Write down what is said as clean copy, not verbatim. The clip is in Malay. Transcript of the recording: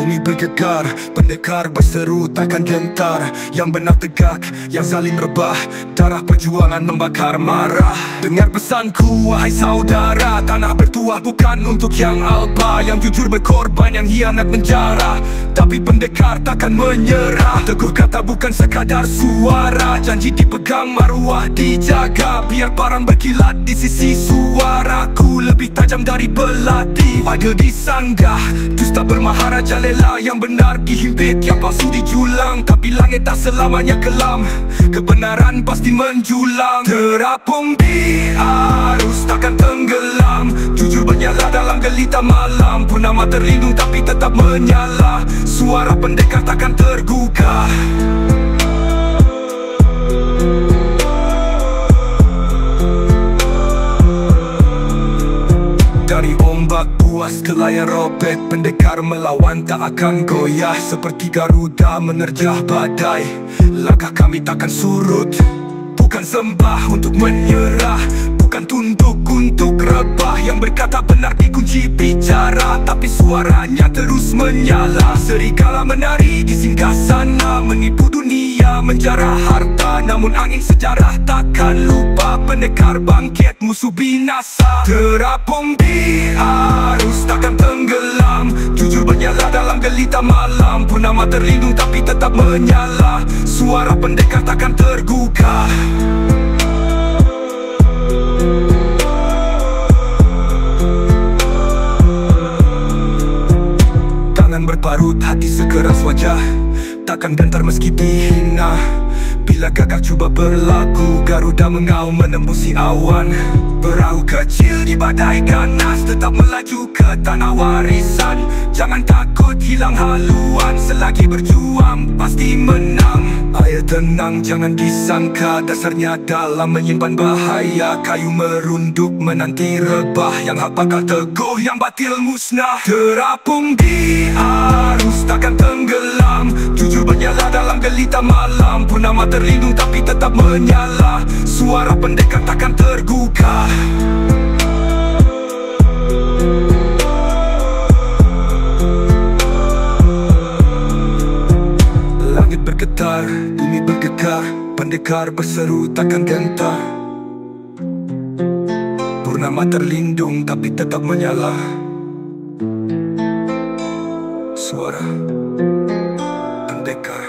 Bumi bergegar, pendekar berseru takkan gentar. Yang benar tegak, yang zalim rebah. Darah perjuangan membakar marah. Dengar pesanku wahai saudara, tanah bertuah bukan untuk yang alpa, yang jujur berkorban, yang hianat menjara. Tapi pendekar takkan menyerah. Teguh kata bukan sekadar suara, janji dipegang, maruah dijaga. Biar parang berkilat di sisi suaraku, lebih tajam dari belati. Pada disanggah, dusta bermaharaja lela. Yang benar dihimpit, yang palsu dijulang. Tapi langit tak selamanya kelam, kebenaran pasti menjulang. Terapung di arus takkan tenggelam, jujur menyala dalam gelita malam. Purnama terlindung tapi tetap menyala, suara pendekar takkan tergugah. Dari ombak buas ke layar robek, pendekar melawan tak akan goyah. Seperti Garuda menerjah badai, langkah kami takkan surut. Bukan sembah untuk menyerah, bukan tunduk untuk rebah. Yang berkata benar dikunci bicara, tapi suaranya terus menyala. Serigala menari di singgasana, menipu dunia, menjarah harta. Namun angin sejarah takkan lupa, pendekar bangkit musuh binasa. Terapung di arus takkan tenggelam, jujur menyala dalam gelita malam. Purnama terlindung tapi tetap menyala, suara pendekar takkan tergugah. Tangan berparut, hati sekeras wajah, takkan gentar meski dihina. Bila gagal cuba berlaku, Garuda mengaum menembusi awan. Perahu kecil di badai ganas, tetap melaju ke tanah warisan. Jangan takut hilang haluan, selagi berjuang pasti menang. Air tenang jangan disangka, dasarnya dalam menyimpan bahaya. Kayu merunduk menanti rebah, yang hak bakal teguh, yang batil musnah. Terapung di arus takkan tenggelam, jujur menyala dalam gelita malam. Purnama terlindung tapi tetap menyala, suara pendekar takkan tergugah. Langit bergetar, bumi bergegar, pendekar berseru takkan gentar. Purnama terlindung tapi tetap menyala, suara pendekar